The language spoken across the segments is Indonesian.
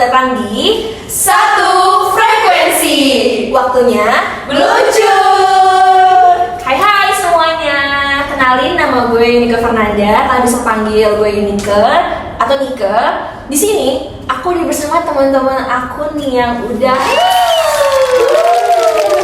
datang di Satu Frekuensi. Waktunya Meluncur. Hai semuanya. Kenalin, nama gue Nika Fernanda. Kalian bisa panggil gue Nike atau Nike. Di sini aku bersama teman-teman aku nih yang udah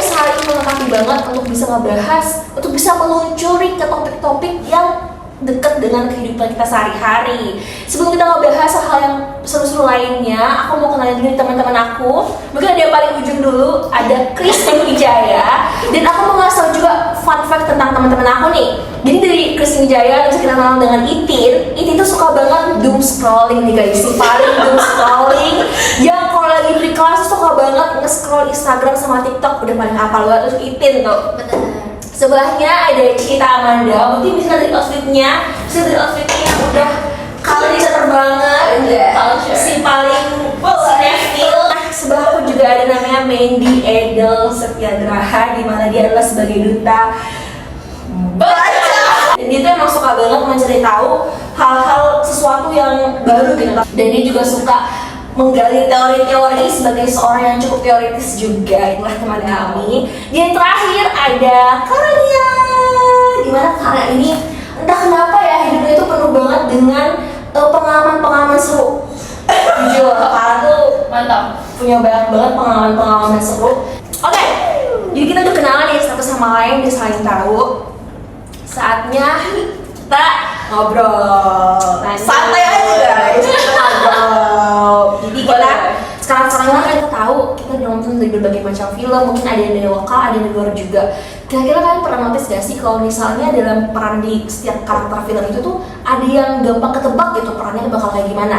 saling melengkapi banget untuk bisa ngebahas, untuk bisa meluncuri ke topik-topik yang dekat dengan kehidupan kita sehari-hari. Sebelum kita ngebahas hal yang seru-seru lainnya, aku mau kenalin dulu teman-teman aku. Mungkin ada yang paling ujung dulu, ada Christine Wijaya. Dan aku mau ngasih tau juga fun fact tentang teman-teman aku nih. Jadi dari Christine Wijaya bisa kita kenal dengan Itin. Itin tuh suka banget doom scrolling nih guys, si paling doom scrolling. Yang kalau lagi free class suka banget nge-scroll Instagram sama TikTok, udah paling hafal banget tuh Itin tuh. Betul. Sebelahnya ada Cita Amanda, mungkin bisa dari outfitnya yang udah culture banget, si paling sinetfil. Nah, sebelah aku juga ada namanya Mandy Edel Setiagraha, di mana dia adalah sebagai duta baca. Dan dia tuh emang suka banget mencari tahu hal-hal sesuatu yang baru gitu. Dan dia juga suka menggali teori-teori sebagai seorang yang cukup teoritis juga. Itulah teman kami. Yang terakhir ada Karania. Dimana Karania ini entah kenapa ya hidupnya itu penuh banget dengan pengalaman-pengalaman seru. Jujur, Karena tuh Mantap. punya banyak banget pengalaman-pengalaman seru. Oke, jadi kita udah kenalan ya satu sama lain, udah saling tahu. Saatnya kita ngobrol. Nah, santai aja guys, kita ngobrol. Jadi kita sekarang kita tahu kita udah nonton dari berbagai macam film, mungkin ada yang dari lokal, ada yang dari luar juga. Kira-kira kalian pernah notice gak sih kalau misalnya dalam peran di setiap karakter film itu tuh ada yang gampang ketebak gitu perannya bakal kayak gimana?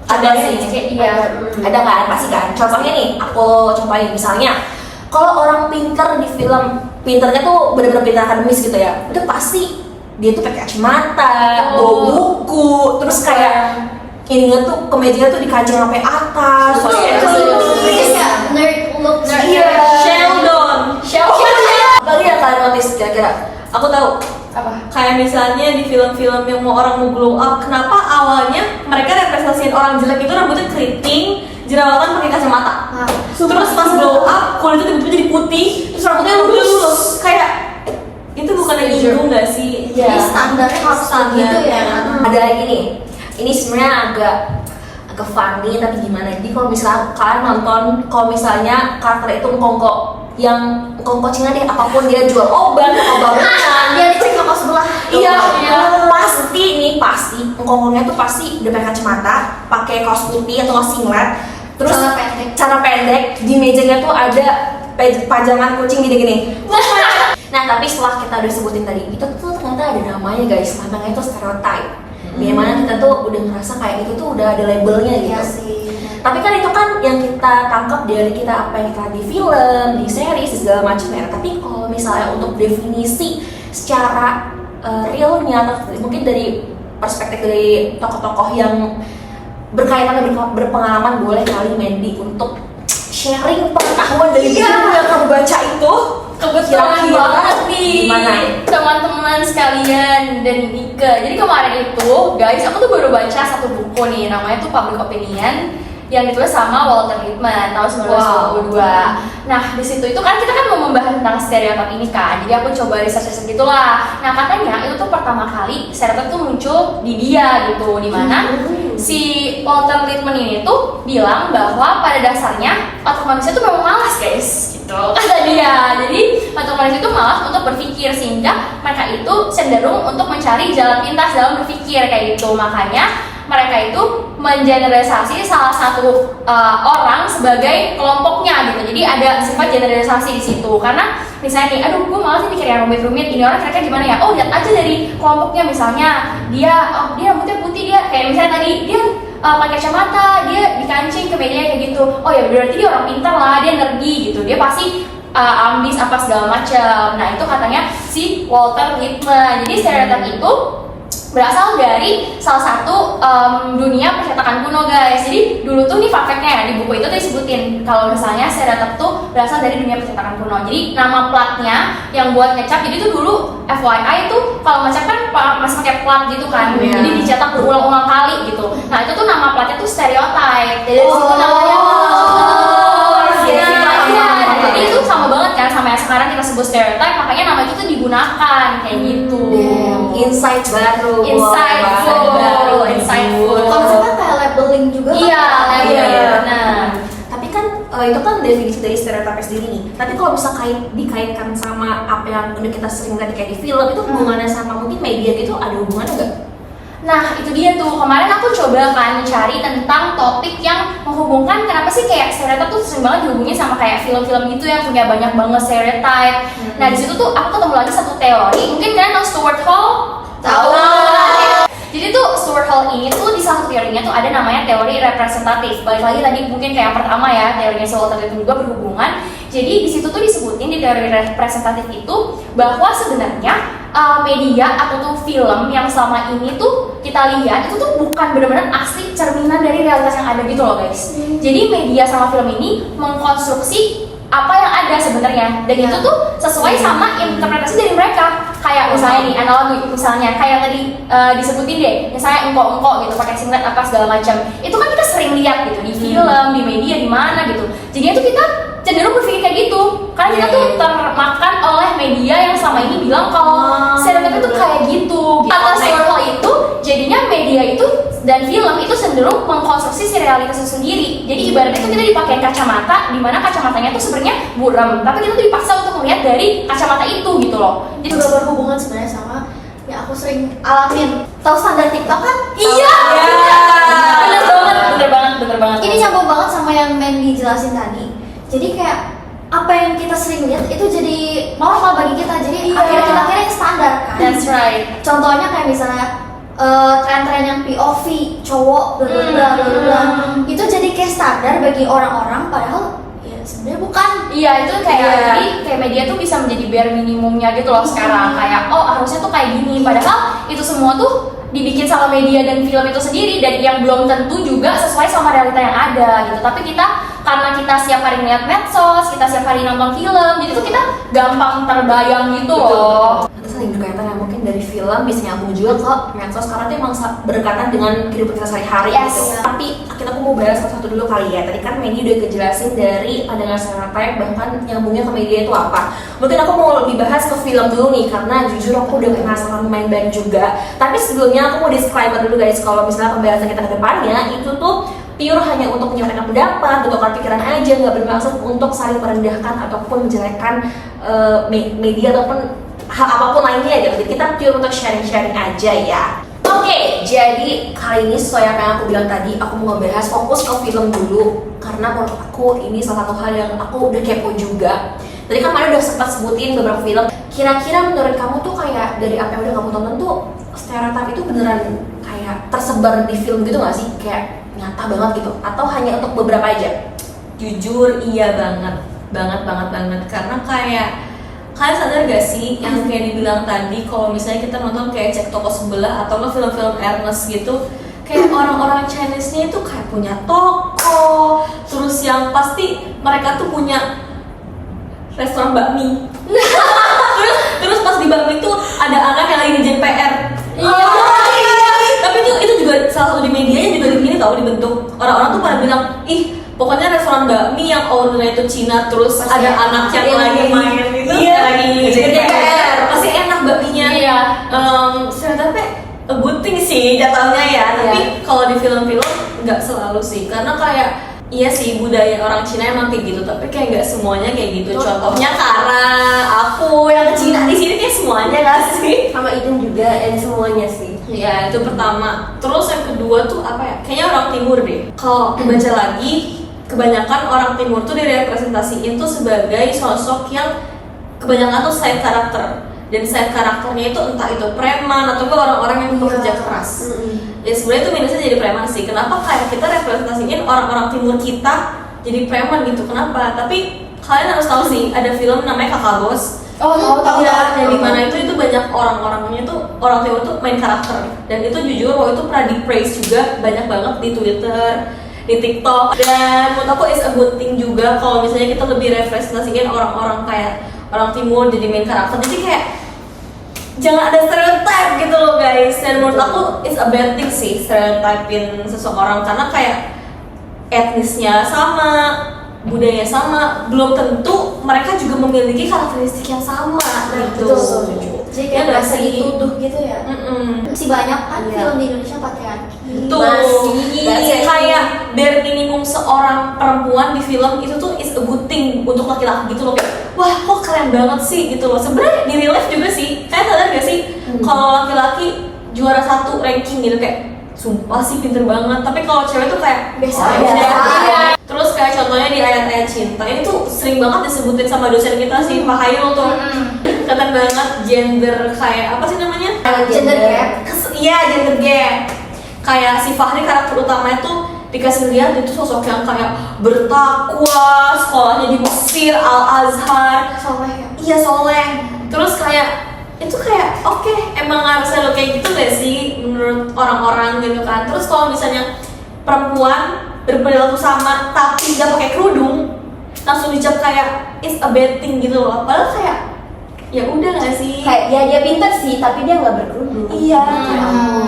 Ada sih, Iya. ada kan, pasti kan. Contohnya nih, aku cobain misalnya, kalau orang pinter di film, pinternya tuh bener-bener pinter akademis gitu ya, udah pasti dia tuh pakai kacamata, bawa buku, terus kayak ininya tuh kemejanya tuh dikancing sampai atas. Nerd look. Iya, Sheldon. Apalagi yang kalian notice kira-kira? Aku tahu. Apa? Kayak misalnya di film-film yang mau orang mau glow up, kenapa awalnya mereka representasiin orang jelek itu rambutnya keriting, jerawatan pakai kacamata. Terus pas glow up, kulitnya tiba-tiba jadi putih, terus rambutnya lurus. Kayak itu bukan yang indung gak sih? Iya. Standarnya harus gitu ya. Ada lagi nih. Ini sebenarnya agak funny tapi gimana? Jadi kalau misalnya kalian nonton, kalau misalnya karakter itu ngkongko yang ngkongko Cina deh, apapun dia jual obat atau bangunan. Dia dicek toko sebelah. Iya, pasti ngkongkonya tuh pasti udah pakai kacamata, pakai kaos putih atau singlet, terus cara pendek, di mejanya tuh ada pajangan kucing gini-gini. Nah, tapi setelah kita udah sebutin tadi, itu tuh ternyata ada namanya guys, namanya itu stereotype. Dimana kita tuh udah ngerasa kayak itu tuh udah ada labelnya gitu. Iya sih. Tapi kan itu kan yang kita tangkap dari kita apa yang kita di film, di series, segala macam ya. Tapi kalau misalnya untuk definisi secara realnya, atau mungkin dari perspektif dari tokoh-tokoh yang berkaitan dan berpengalaman, boleh kali Mandy untuk sharing pengetahuan dari buku yang kamu baca itu. Kebetulan banget nih Gimana? teman-teman sekalian dan Nika. Jadi kemarin itu guys, aku tuh baru baca satu buku nih, namanya tuh Public Opinion, yang ditulis sama Walter Lippmann tahun 1922. Nah, di situ itu kan kita kan mau membahas tentang stereotip ini kan. Jadi aku coba research gitulah. Nah, katanya itu tuh pertama kali stereotip tuh muncul di dia gitu, di mana si Walter Lippmann ini tuh bilang bahwa pada dasarnya otak manusia tuh memang malas guys, gitu kata dia. Jadi otak manusia itu malas untuk berpikir, sehingga mereka itu cenderung untuk mencari jalan pintas dalam berpikir kayak gitu. Makanya mereka itu mengeneralisasi salah satu orang sebagai kelompoknya gitu. Jadi ada sifat generalisasi di situ. Karena misalnya nih, aduh gue malas nih mikir yang rumit-rumit, ini orang kira-kira gimana ya? Oh, lihat aja dari kelompoknya, misalnya dia rambutnya putih, dia kayak misalnya tadi dia pakai kacamata, dia dikancing ke mejanya kayak gitu. Oh ya berarti dia orang pintar lah, dia nerdy gitu. Dia pasti ambis apa segala macam. Nah, itu katanya si Walter Lippmann. Jadi stereotip itu berasal dari salah satu dunia percetakan kuno guys. Jadi dulu tuh nih fun fact-nya ya, di buku itu tuh disebutin kalau misalnya stereotip tuh berasal dari dunia percetakan kuno. Jadi nama platnya yang buat ngecap, jadi tuh dulu FYI tuh kalau ngecap kan masih pakai plat gitu kan, jadi dicetak berulang-ulang kali gitu. Nah itu tuh nama platnya tuh stereotype, jadi dari situ namanya jadi itu sama banget kan sama yang sekarang kita sebut stereotype, makanya nama itu tuh digunakan kayak gitu. Insight baru. Insightful. Konsepnya kayak labeling juga. Iya, iya. Nah, Tapi kan itu kan definisi dari stereotip sendiri nih. Tapi kalau bisa dikaitkan sama apa yang udah kita sering lihat kayak di film, itu hubungannya sama mungkin media gitu, ada hubungannya nggak? Nah itu dia tuh, kemarin aku coba kan mencari tentang topik yang menghubungkan kenapa sih kayak stereotip tuh sering banget dihubungin sama kayak film-film gitu yang punya banyak banget stereotip. Nah di situ tuh aku ketemu lagi satu teori, mungkin kalian tahu Stuart Hall? Tahu. Jadi tuh Stuart Hall ini tuh di salah satu teorinya tuh ada namanya teori representatif. Balik lagi tadi mungkin kayak yang pertama ya, teorinya Walter itu juga berhubungan. Jadi di situ tuh disebutin di teori representatif itu bahwa sebenarnya media atau tuh film yang selama ini tuh kita lihat itu tuh bukan benar-benar asli cerminan dari realitas yang ada gitu loh guys. Jadi media sama film ini mengkonstruksi apa yang ada sebenarnya, dan itu tuh sesuai sama interpretasi dari mereka. Kayak misalnya nih analogi, misalnya kayak tadi disebutin deh, misalnya engkau gitu pakai singlet apa segala macam, itu kan kita sering lihat gitu di film, di media, di mana gitu. Jadinya tuh kita cenderung berpikir kayak gitu karena kita tuh termakan oleh media yang selama ini bilang kalau stereotip itu kayak gitu. Kata Stuart Hall itu jadinya media itu dan film itu cenderung mengkonstruksi si realitas itu sendiri. Jadi ibaratnya itu kita dipakai kacamata, di mana kacamatanya tuh sebenarnya buram, tapi kita tuh dipaksa untuk melihat dari kacamata itu gitu loh. Jadi juga berhubungan sebenarnya sama yang aku sering alamin. Tahu standar TikTok kan? Iya. Bener banget. Ini nyambung banget sama yang Mandy jelasin tadi. Jadi kayak apa yang kita sering lihat itu jadi normal bagi kita. Jadi akhirnya kita kira yang standar kan. That's right. Contohnya kayak misalnya tren-tren yang POV cowok bla itu jadi kayak standar bagi orang-orang, padahal ya sebenarnya bukan. Iya itu kayak jadi kayak media tuh bisa menjadi bare minimumnya gitu loh sekarang. Kayak oh harusnya tuh kayak gini, padahal itu semua tuh dibikin sama media dan film itu sendiri, dan yang belum tentu juga sesuai sama realita yang ada gitu. Tapi kita karena kita setiap hari ngeliat medsos, kita setiap hari nonton film, jadi tuh kita gampang terbayang gitu loh. Itu saling berkaitan ya, mungkin dari film bisa nyambung juga ke medsos karena itu emang berdekatan dengan kehidupan kita sehari-hari Yes. gitu. Tapi aku mau bahas satu-satu dulu kali ya. Tadi kan Mandy udah kejelasin dari pandangan stereotip, bahkan nyambungnya ke media itu apa. Mungkin aku mau lebih bahas ke film dulu nih, karena jujur aku udah penasaran main banyak juga. Tapi sebelumnya aku mau disclaimer dulu guys, kalau misalnya pembahasan kita ke depannya itu tuh pure hanya untuk menyampaikan pendapat, bertukar pikiran aja, nggak bermaksud untuk saling merendahkan ataupun menjelekkan media ataupun hal apapun lainnya gitu. Jadi kita pure untuk sharing-sharing aja ya. Oke, jadi kali ini sesuai apa yang aku bilang tadi, aku mau ngebahas fokus ke film dulu karena menurut aku ini salah satu hal yang aku udah kepo juga. Tadi kan Mari udah sempat sebutin beberapa film. Kira-kira menurut kamu tuh kayak dari apa yang udah kamu tonton tuh stereotip itu beneran kayak tersebar di film gitu nggak sih? Kayak nyata banget gitu? Atau hanya untuk beberapa aja? Jujur iya banget karena kayak kalian sadar gak sih yang kayak dibilang tadi, kalau misalnya kita nonton kayak Cek Toko Sebelah atau nggak film-film Ernest gitu, kayak orang-orang Chinese-nya itu kayak punya toko, terus yang pasti mereka tuh punya restoran bakmi. terus pas di bakmi itu ada anak yang lagi ngerjain PR. Iya. Tapi itu juga salah satu di medianya juga ini tahu dibentuk. Orang-orang tuh pada bilang, ih pokoknya restoran bakmi yang ownernya itu Cina, terus pasti ada anak yang lagi main gitu, lagi ngerjain PR. Pasti enak bakminya. Iya. Tapi a good thing sih jatuhnya ya. Tapi kalau di film-film nggak selalu sih, karena kayak iya sih budaya orang Cina emang kayak gitu, tapi kayak nggak semuanya kayak gitu. Contohnya karena aku yang Cina di sini kayak semuanya nggak sih? Sama Iden juga, dan semuanya sih. Ya itu pertama. Terus yang kedua tuh apa ya? Kayaknya orang Timur deh. Kalau dibaca lagi, kebanyakan orang Timur tuh direpresentasiin tuh sebagai sosok yang kebanyakan tuh side karakter. Dan side karakternya itu entah itu preman atau orang-orang yang bekerja keras. Ya sebenarnya itu minusnya jadi preman sih. Kenapa kayak kita representasiin orang-orang Timur kita jadi preman gitu? Kenapa? Tapi kalian harus tahu sih, ada film namanya Kakak Bos. Oh tahu ya, yang dimana itu banyak orang-orangnya tuh orang Timur tuh main karakter. Dan itu jujur waktu itu pernah di praise juga banyak banget di Twitter, di TikTok. Dan menurut aku is a good thing juga kalau misalnya kita lebih representasiin orang-orang kayak orang Timur jadi main karakter. Jadi kayak jangan ada stereotype gitu loh guys. Dan menurut aku it's a bad thing sih stereotypin seseorang, karena kayak etnisnya sama, budaya sama, belum tentu mereka juga memiliki karakteristik yang sama gitu. Betul. Jadi kayak Ya nggak berasa sih? dituduh gitu ya. Masih banyak kan Iya. film di Indonesia patriarki. Tuh, Masih. kayak bare minimum seorang perempuan di film itu tuh is a good thing untuk laki-laki gitu loh. Kayak, wah kok keren banget sih gitu loh. Sebenarnya di real life juga sih, kalian sadar gak sih kalau laki-laki juara 1 ranking gitu, kayak sumpah sih pinter banget. Tapi kalau cewek tuh kayak Biasa oh, aja. ya. Iya. Terus kayak contohnya di ayat-ayat cinta ini tuh sering banget disebutin sama dosen kita sih, Pak Hairul tuh. Kelihatan banget gender kayak apa sih namanya? Gender gap. Iya, gender gap. Kayak si Fahri karakter utamanya tuh dikasih lihat dia tuh sosok yang kayak bertakwa, sekolahnya di Mesir, Al-Azhar. Soleh ya. Iya, soleh. Terus kayak itu kayak oke, emang harusnya lo kayak gitu gak sih menurut orang-orang gitu kan. Terus kalau misalnya perempuan berperilaku sama tapi gak pakai kerudung, langsung dicap kayak it's a bad thing gitu loh. Padahal kayak ya udah gak sih? Kayak ya dia pintar sih, tapi dia nggak berkerudung. Iya, kayak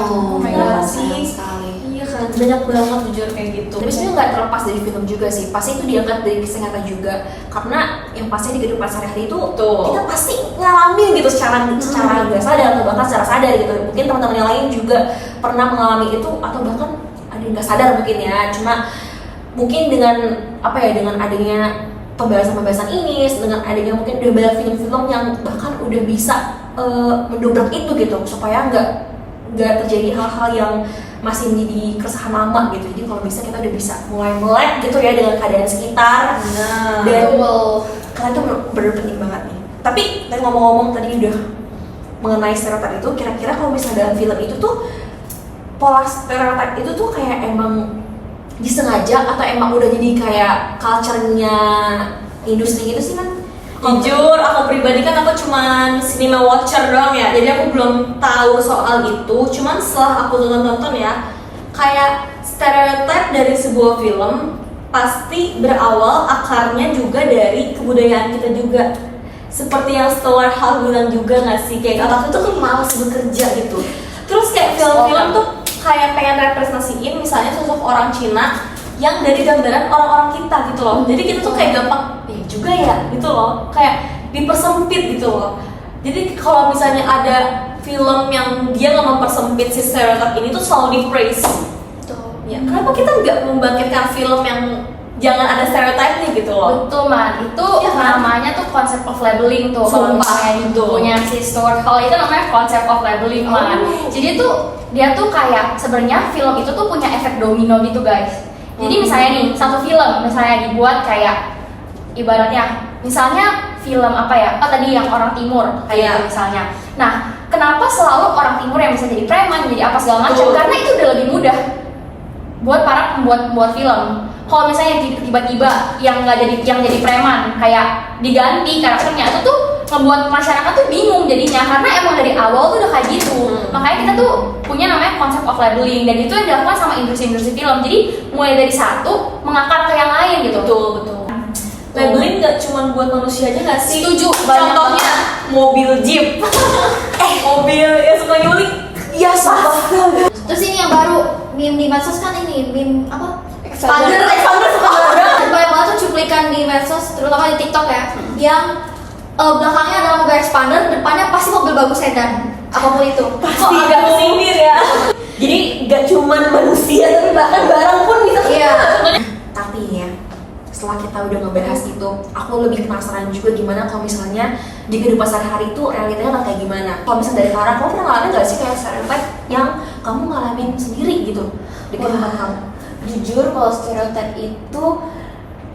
Oh my kenapa God, sih? sayang sekali. Iya kan, banyak banget jujur kayak gitu. Tapi sebenarnya nggak terlepas dari film juga sih. Pasti itu diangkat dari kisah nyata juga. Karena yang pasti di kehidupan sehari-hari itu Tuh. kita pasti ngalamin gitu secara nggak sadar atau bahkan secara sadar gitu. Mungkin teman-teman yang lain juga pernah mengalami itu atau bahkan ada yang nggak sadar mungkin ya. Cuma mungkin dengan apa ya, dengan adanya pembahasan-pembahasan ini, dengan adanya mungkin udah banyak film-film yang bahkan udah bisa mendobrak itu gitu, supaya nggak terjadi hal-hal yang masih menjadi keresahan lama gitu. Jadi kalau bisa kita udah bisa mulai melek gitu ya dengan keadaan sekitar. Nah, Dan kalian tuh bener penting banget nih. Tapi tadi ngomong-ngomong tadi udah mengenai stereotip itu, kira-kira kalau misalnya dalam film itu tuh pola stereotip itu tuh kayak emang disengaja atau emang udah jadi kayak culture-nya industri gitu sih kan? jujur aku pribadi kan aku cuman cinema watcher doang ya, jadi aku belum tahu soal itu. Cuman setelah aku tonton ya, kayak stereotip dari sebuah film pasti berawal akarnya juga dari kebudayaan kita juga. Seperti yang Stellar Hall bilang juga nggak sih, kayak otak itu tuh malas bekerja gitu. Terus kayak film-film tuh kayak pengen representasiin misalnya sosok orang Cina yang dari gambaran orang-orang kita gitu loh. Jadi kita tuh kayak gampang juga ya gitu loh, kayak dipersempit gitu loh. Jadi kalau misalnya ada film yang dia nggak mempersempit si stereotip ini tuh selalu di praise. Ya, kenapa kita nggak membangkitkan film yang jangan ada stereotipnya gitu loh? Betul man, itu Ya kan? namanya tuh concept of labeling tuh. Kalau Sumpah, misalnya di betul. bukunya si Stuart Hall itu namanya concept of labeling man. Jadi tuh dia tuh kayak sebenarnya film itu tuh punya efek domino gitu guys. Jadi misalnya nih satu film misalnya dibuat kayak ibaratnya misalnya film apa ya? Oh tadi yang orang timur kayak Iya. gitu misalnya. Nah, kenapa selalu orang timur yang bisa jadi preman, jadi apa segala macam? Betul. Karena itu udah lebih mudah buat para pembuat film. Kalau misalnya tiba-tiba yang jadi preman kayak diganti karakternya, itu tuh ngebuat masyarakat tuh bingung jadinya, karena emang dari awal tuh udah kayak gitu. Makanya kita tuh punya namanya konsep of labeling, dan itu yang dilakukan sama industri-industri film. Jadi mulai dari satu mengakar ke yang lain gitu. Betul. Labeling nggak cuma buat manusia aja nggak sih? Setuju, banyak Contohnya mobil Jeep. Mobil yang suka nyulik. Iya sumpah. Terus ini yang baru meme di medsos kan, ini meme apa? Expander suka Dan banyak banget tuh cuplikan di medsos, terutama di TikTok ya, yang belakangnya adalah mobil expander, depannya pasti mobil bagus sedan, apapun itu. Kok agak kesindir ya? Jadi gak cuman manusia tapi bahkan barang pun bisa. Iya. Tapi ya, setelah kita udah ngebahas itu, aku lebih penasaran juga gimana kalau misalnya di kehidupan sehari-hari itu realitanya kayak gimana. Kalau misalnya dari Clara, kamu pernah ngalamin gak sih kayak stereotip yang kamu ngalamin sendiri gitu di kehidupan kamu? Jujur kalau stereotip itu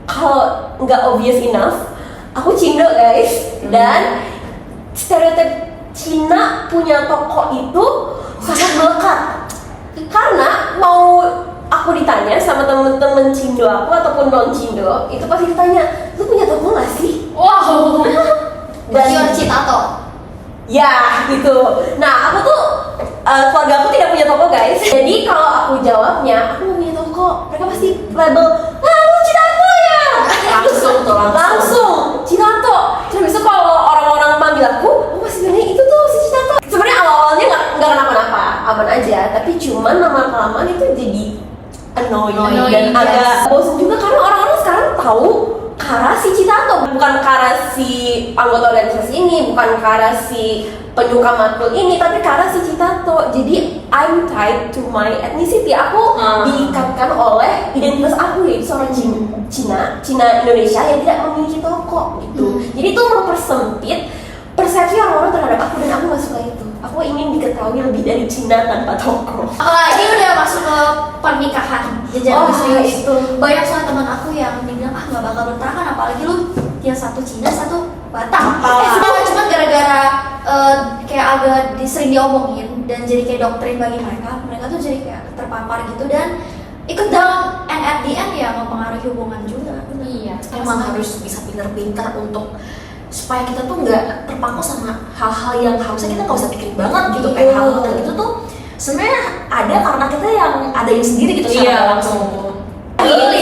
kalau nggak obvious enough, aku Cindo guys. Dan stereotip Cina punya toko itu sangat melekat. Karena mau aku ditanya sama temen-temen Cindo aku ataupun non Cindo, itu pasti ditanya, lu punya toko nggak sih? Wow. Dan Your Citato. Ya gitu. Nah aku tuh keluarga aku tidak punya toko guys. Jadi kalau aku jawabnya aku nggak punya toko, mereka pasti label, ah lu Citato ya. Langsung Citato. Terus besok kalau orang-orang panggil aku masih bilangnya itu tuh si Citato. Sebenarnya awal-awalnya nggak kenapa-napa, aman aja tapi cuman lama-kelamaan itu jadi annoying Annoying, dan agak bosan juga karena orang-orang sekarang tahu Kara si Citato, bukan Kara si anggota organisasi ini, bukan Kara si penyuka matkul ini, tapi Kara si Citato. Jadi I'm tied to my ethnicity. Aku diikatkan oleh identitas aku, yaitu seorang Cina Indonesia yang tidak memiliki toko gitu. Jadi itu mempersempit persepsi orang-orang terhadap aku, dan aku gak suka itu. Aku ingin diketahui lebih dari Cina tanpa toko. Apalagi udah masuk ke pernikahan, jenjang serius. Itu Banyak soal teman aku yang bilang nggak bakal bertahan, apalagi lu yang satu Cina satu Batak. Cuma gara-gara kayak agak sering diomongin dan jadi kayak doktrin bagi mereka tuh jadi kayak terpapar gitu dan ikut down, and at the end ya mempengaruhi hubungan juga. Iya, emang harus bisa pintar-pintar untuk supaya kita tuh nggak terpaku sama hal-hal yang harusnya kita nggak usah pikirin banget gitu. Kayak hal-hal kayak gitu tuh sebenarnya ada karena kita yang adain sendiri gitu secara langsung.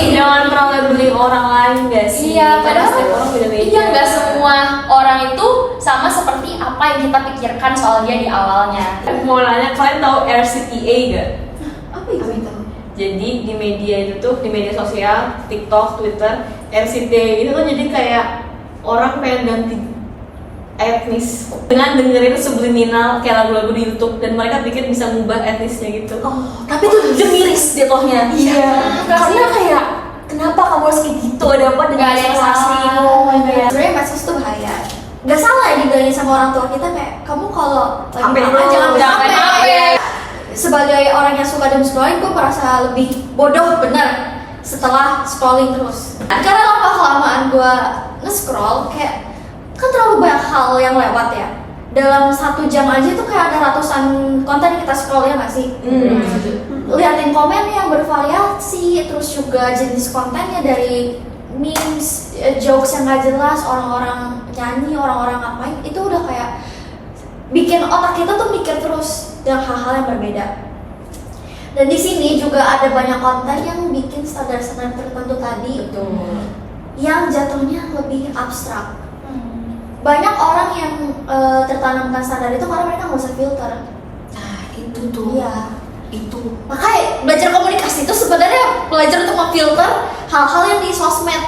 Jangan pernah labeling orang lain guys. Iya, padahal setiap orang beda-beda. iya nggak semua orang itu sama seperti apa yang kita pikirkan soal dia di awalnya. Mau nanya, kalian tahu RCTA gak? Apa itu? Jadi di media itu tuh, di media sosial, TikTok, Twitter, RCTA itu tuh jadi kayak orang pengen ganti etnis dengan dengerin subliminal kayak lagu-lagu di YouTube, dan mereka pikir bisa ngubah etnisnya gitu. Tapi itu jujur miris jatuhnya. Iya. Karena kayak kenapa kamu harus kayak gitu? Ada apa dengan Nggak ada yang asli? salah. Sebenarnya medsos tuh bahaya. Gak salah ya dibilangin sama orang tua kita kayak kamu kalau lagi Sampai makan dulu, jangan jangan sampai. sampai. Sebagai orang yang suka doom scrolling, gue merasa lebih bodoh bener setelah scrolling terus. Karena lama kelamaan gue nge-scroll kayak kan terlalu banyak hal yang lewat ya. Dalam 1 jam aja tuh kayak ada ratusan konten yang kita scroll, ya nggak sih? Liatin komen yang bervariasi, terus juga jenis kontennya dari memes, jokes yang nggak jelas, orang-orang nyanyi, orang-orang ngapain, itu udah kayak bikin otak kita tuh mikir terus dengan hal-hal yang berbeda. Dan di sini juga ada banyak konten yang bikin standar-standar tertentu tadi yang jatuhnya lebih abstrak. Banyak orang yang tertanamkan standar itu karena mereka nggak usah filter. Nah itu tuh. Iya. Itu. Makanya belajar komunikasi itu sebenarnya belajar untuk memfilter hal-hal yang di sosmed.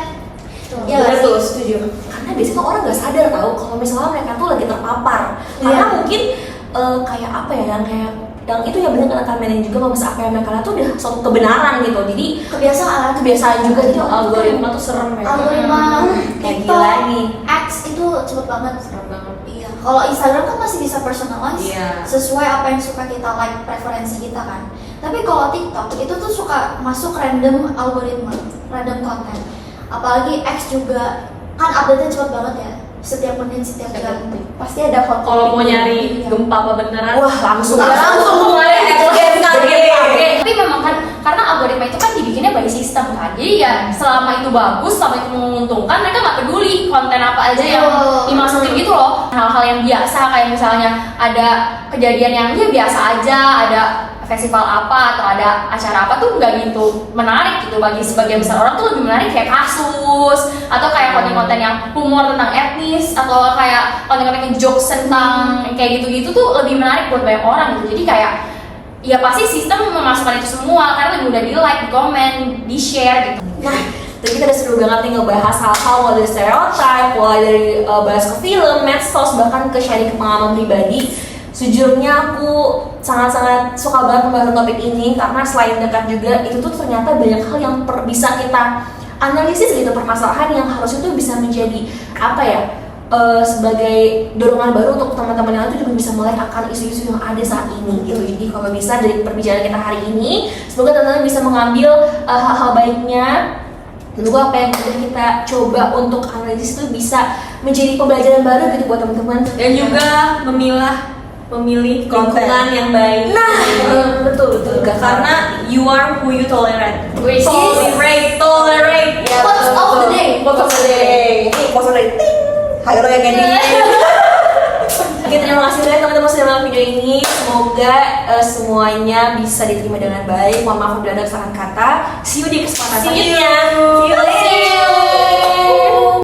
Iya Bener nggak sih? tuh, setuju. Karena biasanya tuh orang nggak sadar tahu kalau misalnya mereka tuh lagi terpapar. Karena mungkin kayak apa ya, yang itu ya benar kata Melin juga, kalau misalnya apa yang mereka lihat tuh udah suatu kebenaran gitu. Jadi kebiasaan juga, jadi algoritma tuh serem ya. Algoritma Kayak TikTok, gila nih. X itu cepet banget. Serem banget. Iya. Kalau Instagram kan masih bisa personalize Iya. sesuai apa yang suka kita like, preferensi kita kan. Tapi kalau TikTok itu tuh suka masuk random algoritma, random konten. Apalagi X juga kan update-nya cepet banget ya. Setiap menit, setiap jam. pasti ada hot Kalau mau topic. nyari gempa apa beneran? Wah langsung mulai kaget. Tapi memang kan karena algoritma itu kan dibikinnya by system kan, jadi ya selama itu bagus, selama itu menguntungkan, mereka nggak peduli konten apa aja yang dimasukin gitu loh. Hal-hal yang biasa kayak misalnya ada kejadian yang ya biasa aja, ada festival apa atau ada acara apa tuh nggak gitu menarik gitu bagi sebagian besar orang, tuh lebih menarik kayak kasus atau kayak konten-konten yang humor tentang etnis atau kayak konten-konten yang jokes tentang kayak gitu-gitu tuh lebih menarik buat banyak orang gitu. Jadi kayak ya pasti sistem memasukkan itu semua karena lebih mudah di like, di komen, di share gitu. Nah, tadi kita udah seru banget nih ngebahas hal-hal mulai dari stereotype, mulai dari bahas ke film, medsos, bahkan ke sharing ke pengalaman pribadi. Sejujurnya aku sangat-sangat suka banget pembahasan topik ini karena selain dekat juga, itu tuh ternyata banyak hal yang bisa kita analisis gitu, permasalahan yang harusnya tuh bisa menjadi apa ya, sebagai dorongan baru untuk teman-teman yang lain tuh juga bisa melek akan isu-isu yang ada saat ini gitu. Jadi kalau bisa dari perbincangan kita hari ini, semoga teman-teman bisa mengambil hal-hal baiknya. Semoga apa yang kita coba untuk analisis itu bisa menjadi pembelajaran baru gitu buat teman-teman. Dan juga memilih lingkungan yang baik. Nah, betul. Karena you are who you tolerate. Which is Tolerate. Ya, Quotes of the day. Quotes of the day. Ini quotes of the day. Ting. Hayo yang kayak gini. Oke, terima kasih banyak teman-teman sudah nonton video ini. Semoga semuanya bisa diterima dengan baik. Mohon maaf bila ada kesalahan kata. See you di kesempatan selanjutnya. See you later.